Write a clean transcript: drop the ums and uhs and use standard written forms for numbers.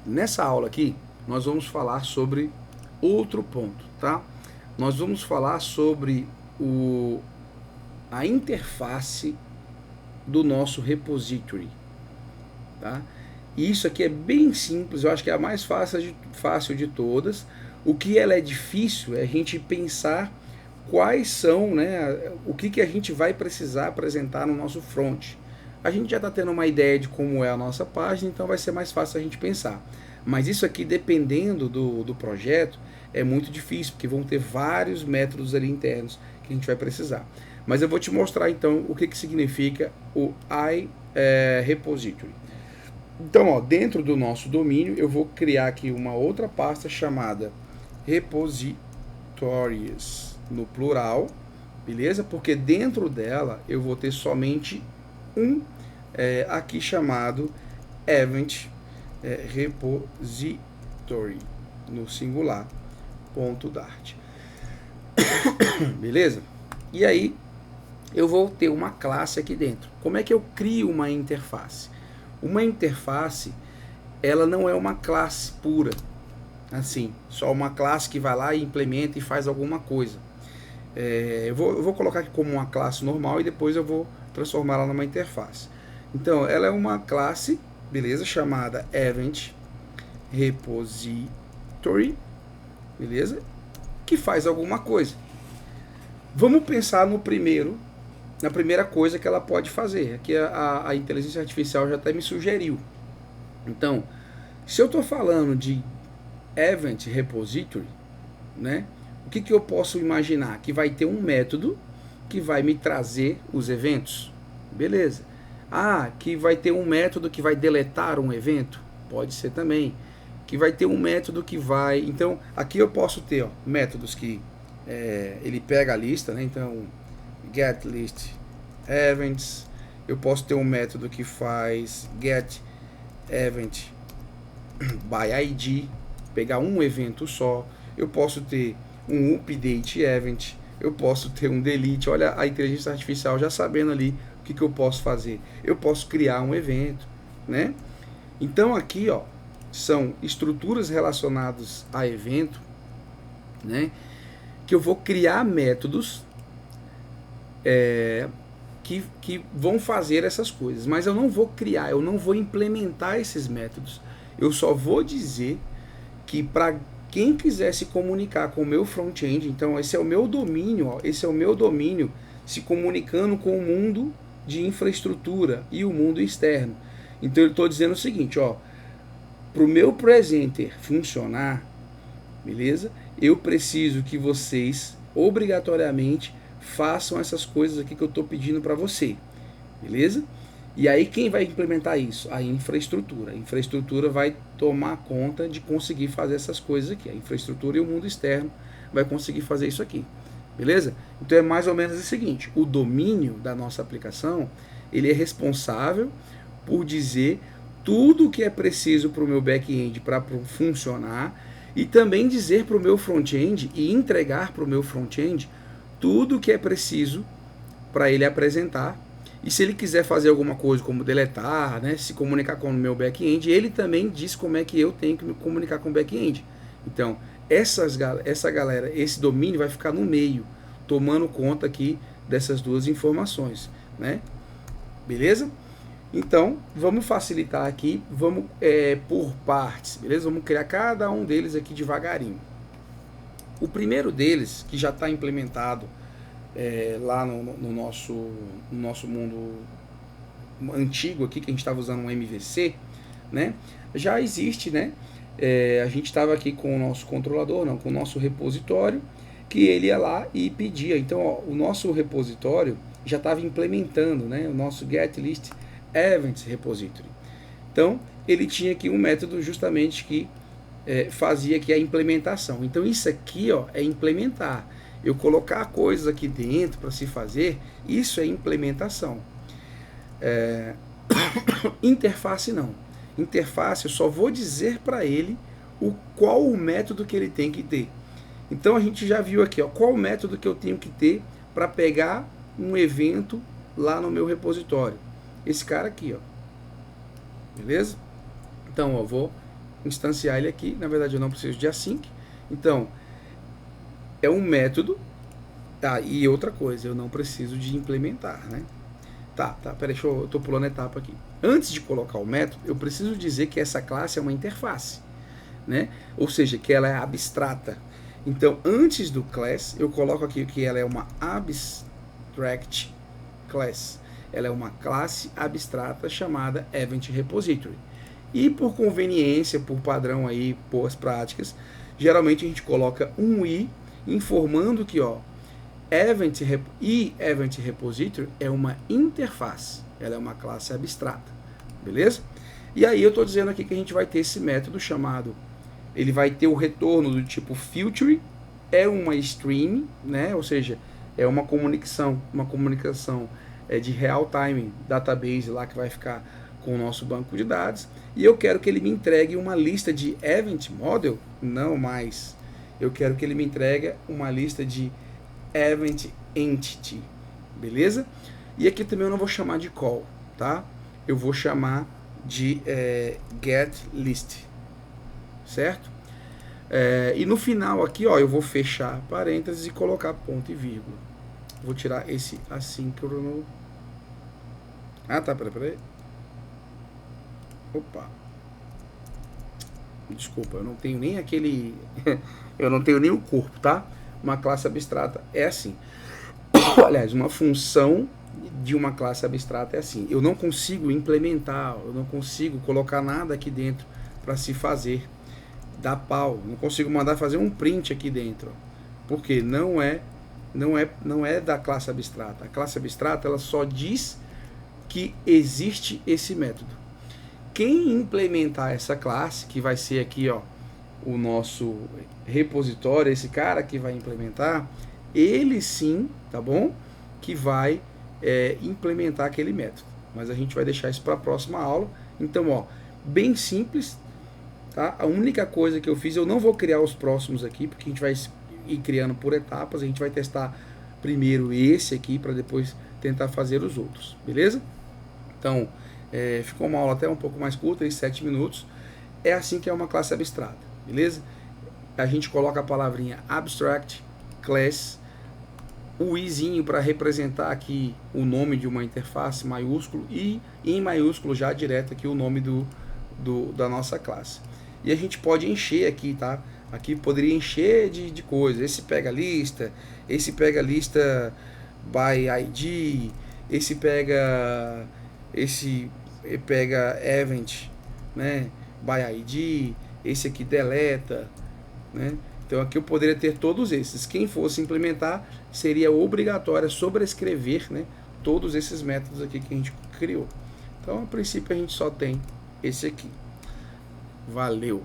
Nessa aula aqui, nós vamos falar sobre outro ponto, tá? Nós vamos falar sobre a interface do nosso repository, tá? E isso aqui é bem simples, eu acho que é a mais fácil de todas. O que ela é difícil é a gente pensar quais são, né, o que a gente vai precisar apresentar no nosso front. A gente já está tendo uma ideia de como é a nossa página, então vai ser mais fácil a gente pensar. Mas isso aqui, dependendo do projeto, é muito difícil, porque vão ter vários métodos ali internos que a gente vai precisar. Mas eu vou te mostrar então o que significa o iRepository. Então, ó, dentro do nosso domínio, eu vou criar aqui uma outra pasta chamada repositories, no plural, beleza? Porque dentro dela eu vou ter somente aqui chamado event repository, no singular, .dart. Beleza? E aí eu vou ter uma classe aqui dentro. Como é que eu crio uma interface? Uma interface, ela não é uma classe pura, assim, só uma classe que vai lá e implementa e faz alguma coisa. Eu vou colocar aqui como uma classe normal e depois eu vou transformar ela numa interface. Então, ela é uma classe, beleza, chamada event repository, beleza, que faz alguma coisa. Vamos pensar na primeira coisa que ela pode fazer. Aqui a inteligência artificial já até me sugeriu. Então, se eu estou falando de event repository, né, o que eu posso imaginar? Que vai ter um método que vai me trazer os eventos. Beleza. Que vai ter um método que vai deletar um evento? Pode ser também. Que vai ter um método que vai... Então, aqui eu posso ter métodos que ele pega a lista, né? Então, get list events. Eu posso ter um método que faz get event by ID, pegar um evento só. Eu posso ter um update event, eu posso ter um delete. Olha a inteligência artificial já sabendo ali o que eu posso fazer. Eu posso criar um evento, né? Então aqui, ó, são estruturas relacionadas a evento, né? Que eu vou criar métodos que vão fazer essas coisas, mas eu não vou criar, eu não vou implementar esses métodos. Eu só vou dizer que para quem quiser se comunicar com o meu front-end, então esse é o meu domínio, ó, esse é o meu domínio se comunicando com o mundo de infraestrutura e o mundo externo. Então eu estou dizendo o seguinte, ó, para o meu presenter funcionar, beleza? Eu preciso que vocês obrigatoriamente façam essas coisas aqui que eu estou pedindo para você, beleza? E aí quem vai implementar isso? A infraestrutura. A infraestrutura vai tomar conta de conseguir fazer essas coisas aqui. A infraestrutura e o mundo externo vai conseguir fazer isso aqui. Beleza? Então é mais ou menos o seguinte, o domínio da nossa aplicação, ele é responsável por dizer tudo o que é preciso para o meu back-end para funcionar e também dizer para o meu front-end e entregar para o meu front-end tudo o que é preciso para ele apresentar. E se ele quiser fazer alguma coisa como deletar, né, se comunicar com o meu back-end, ele também diz como é que eu tenho que me comunicar com o back-end. Então, essa galera, esse domínio vai ficar no meio, tomando conta aqui dessas duas informações, né? Beleza? Então, vamos facilitar aqui, vamos por partes, beleza? Vamos criar cada um deles aqui devagarinho. O primeiro deles, que já está implementado lá no nosso mundo antigo aqui, que a gente estava usando um MVC, né? Já existe, né? A gente estava aqui com o nosso controlador, não, com o nosso repositório, que ele ia lá e pedia. Então, ó, o nosso repositório já estava implementando, né? O nosso get list events repository. Então, ele tinha aqui um método justamente que fazia aqui a implementação. Então, isso aqui, ó, é implementar. Eu colocar coisas aqui dentro para se fazer, isso é implementação. Interface não. Interface eu só vou dizer para ele qual o método que ele tem que ter. Então a gente já viu aqui, ó, qual o método que eu tenho que ter para pegar um evento lá no meu repositório. Esse cara aqui, ó. Beleza? Então eu vou instanciar ele aqui. Na verdade eu não preciso de async. Então, é um método. E outra coisa, eu não preciso de implementar, né? Peraí, eu tô pulando a etapa aqui. Antes de colocar o método, eu preciso dizer que essa classe é uma interface, né? Ou seja, que ela é abstrata. Então, antes do class, eu coloco aqui que ela é uma abstract class. Ela é uma classe abstrata chamada Event Repository. E por conveniência, por padrão aí, boas práticas, geralmente a gente coloca um i informando que, ó, Event Repository é uma interface, ela é uma classe abstrata, beleza? E aí eu estou dizendo aqui que a gente vai ter esse método chamado, ele vai ter o retorno do tipo filter, é uma stream, né? Ou seja, é uma comunicação de real-time database lá que vai ficar com o nosso banco de dados, e eu quero que ele me entregue uma lista de event model, não mais, eu quero que ele me entregue uma lista de event entity, beleza? E aqui também eu não vou chamar de call, tá? Eu vou chamar de get list, certo? E no final aqui, ó, eu vou fechar parênteses e colocar ponto e vírgula. Vou tirar esse assíncrono. Peraí. Opa. Desculpa, eu não tenho nem aquele... eu não tenho nem o corpo, tá? Uma classe abstrata é assim. Aliás, uma função de uma classe abstrata é assim. Eu não consigo implementar, eu não consigo colocar nada aqui dentro para se fazer. Dá pau. Não consigo mandar fazer um print aqui dentro. Porque não é da classe abstrata. A classe abstrata ela só diz que existe esse método. Quem implementar essa classe, que vai ser aqui, ó, o nosso repositório, esse cara que vai implementar, ele sim, tá bom? Que vai implementar aquele método. Mas a gente vai deixar isso para a próxima aula. Então, ó, bem simples, tá? A única coisa que eu fiz, eu não vou criar os próximos aqui, porque a gente vai ir criando por etapas. A gente vai testar primeiro esse aqui, para depois tentar fazer os outros, beleza? Então, ficou uma aula até um pouco mais curta, 7 minutos. É assim que é uma classe abstrata. Beleza? A gente coloca a palavrinha abstract class, o izinho para representar aqui o nome de uma interface maiúsculo e em maiúsculo já direto aqui o nome da nossa classe. E a gente pode encher aqui, tá? Aqui poderia encher de coisas. Esse pega lista by ID, esse pega event, né? By ID, esse aqui deleta, né? Então aqui eu poderia ter todos esses. Quem fosse implementar, seria obrigatório sobrescrever, né, todos esses métodos aqui que a gente criou. Então a princípio a gente só tem esse aqui. Valeu!